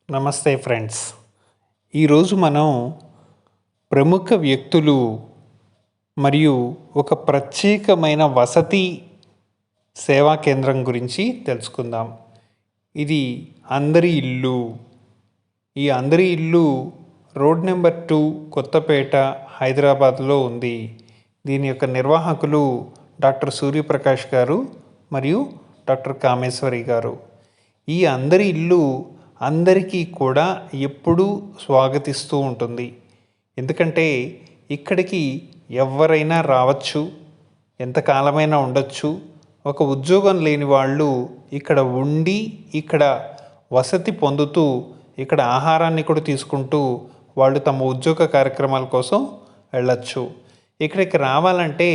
నమస్తే ఫ్రెండ్స్. ఈరోజు మనం ప్రముఖ వ్యక్తులు మరియు ఒక ప్రత్యేకమైన వసతి సేవా కేంద్రం గురించి తెలుసుకుందాం. ఇది అందరి ఇల్లు. ఈ అందరి ఇల్లు రోడ్ నెంబర్ 2 కొత్తపేట హైదరాబాద్లో ఉంది. దీని యొక్క నిర్వాహకులు డాక్టర్ సూర్యప్రకాష్ గారు మరియు డాక్టర్ కామేశ్వరి గారు. ఈ అందరి ఇల్లు అందరికీ కూడా ఎప్పుడూ స్వాగతిస్తూ ఉంటుంది. ఎందుకంటే ఇక్కడికి ఎవరైనా రావచ్చు, ఎంతకాలమైనా ఉండొచ్చు. ఒక ఉద్యోగం లేని వాళ్ళు ఇక్కడ ఉండి ఇక్కడ వసతి పొందుతూ ఇక్కడ ఆహారాన్ని కూడా తీసుకుంటూ వాళ్ళు తమ ఉద్యోగ కార్యక్రమాల కోసం వెళ్ళచ్చు. ఇక్కడికి రావాలంటే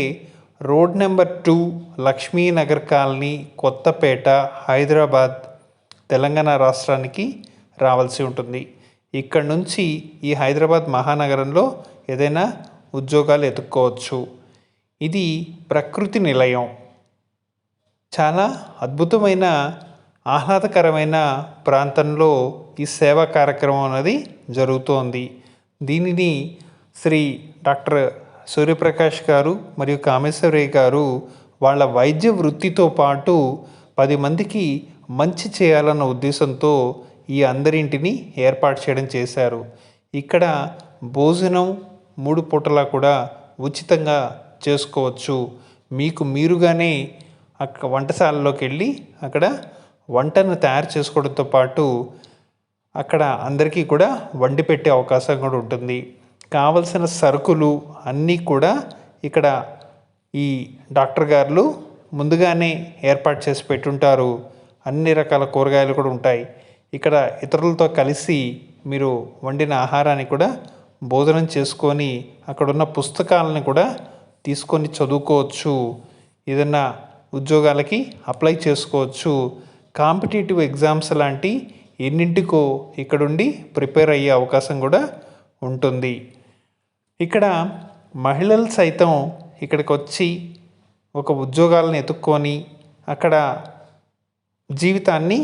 road number 2 Lakshminagar colony Kothapet Hyderabad Telangana రాష్ట్రానికి రావాల్సి ఉంటుంది. ఇక్కడ నుంచి ఈ హైదరాబాద్ మహానగరంలో ఏదైనా ఉద్యోగాలు ఎత్తుక్కోవచ్చు. ఇది ప్రకృతి నిలయం. చాలా అద్భుతమైన ఆహ్లాదకరమైన ప్రాంతంలో ఈ సేవా కార్యక్రమం అనేది జరుగుతోంది. దీనిని శ్రీ డాక్టర్ సూర్యప్రకాష్ గారు మరియు కామేశ్వరి గారు వాళ్ళ వైద్య వృత్తితో పాటు 10 మందికి మంచి చేయాలన్న ఉద్దేశంతో ఈ అందరింటిని ఏర్పాటు చేయడం చేశారు. ఇక్కడ భోజనం 3 పూటలా కూడా ఉచితంగా చేసుకోవచ్చు. మీకు మీరుగానే వంటశాలలోకి వెళ్ళి అక్కడ వంటను తయారు చేసుకోవడంతో పాటు అక్కడ అందరికీ కూడా వండి పెట్టే అవకాశం కూడా ఉంటుంది. కావలసిన సరుకులు అన్నీ కూడా ఇక్కడ ఈ డాక్టర్ గారు ముందుగానే ఏర్పాటు చేసి పెట్టుంటారు. అన్ని రకాల కూరగాయలు కూడా ఉంటాయి. ఇక్కడ ఇతరులతో కలిసి మీరు వండిన ఆహారాన్ని కూడా భోజనం చేసుకొని అక్కడున్న పుస్తకాలను కూడా తీసుకొని చదువుకోవచ్చు. ఏదన్నా ఉద్యోగాలకి అప్లై చేసుకోవచ్చు. కాంపిటేటివ్ ఎగ్జామ్స్ లాంటి ఎన్నింటికో ఇక్కడుండి ప్రిపేర్ అయ్యే అవకాశం కూడా ఉంటుంది. ఇక్కడ మహిళలు సైతం ఇక్కడికి వచ్చి ఒక ఉద్యోగాలను ఎత్తుక్కొని అక్కడ జీవితాన్ని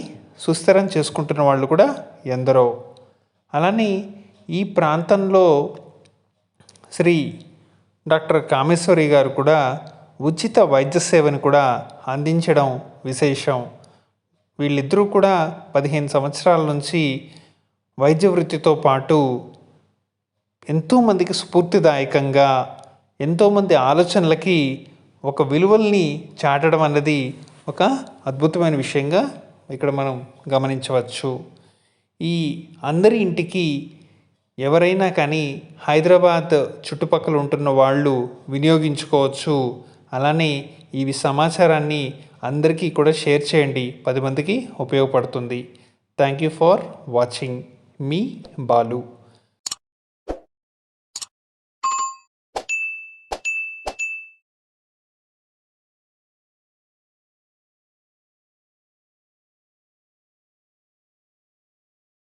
సుస్థిరం చేసుకుంటున్న వాళ్ళు కూడా ఎందరో. అలానే ఈ ప్రాంతంలో శ్రీ డాక్టర్ కామేశ్వరి గారు కూడా ఉచిత వైద్య సేవను కూడా అందించడం విశేషం. వీళ్ళిద్దరూ కూడా 15 సంవత్సరాల నుంచి వైద్య వృత్తితో పాటు ఎంతోమందికి స్ఫూర్తిదాయకంగా ఎంతోమంది ఆలోచనలకి ఒక విలువల్ని చాటడం అన్నది ఒక అద్భుతమైన విషయంగా ఇక్కడ మనం గమనించవచ్చు. ఈ అందరి ఇంటికి ఎవరైనా కానీ హైదరాబాద్ చుట్టుపక్కల ఉంటున్న వాళ్ళు వినియోగించుకోవచ్చు. అలానే ఈ సమాచారాన్ని అందరికీ కూడా షేర్ చేయండి. 10 మందికి ఉపయోగపడుతుంది. Thank you for watching. Me Balu.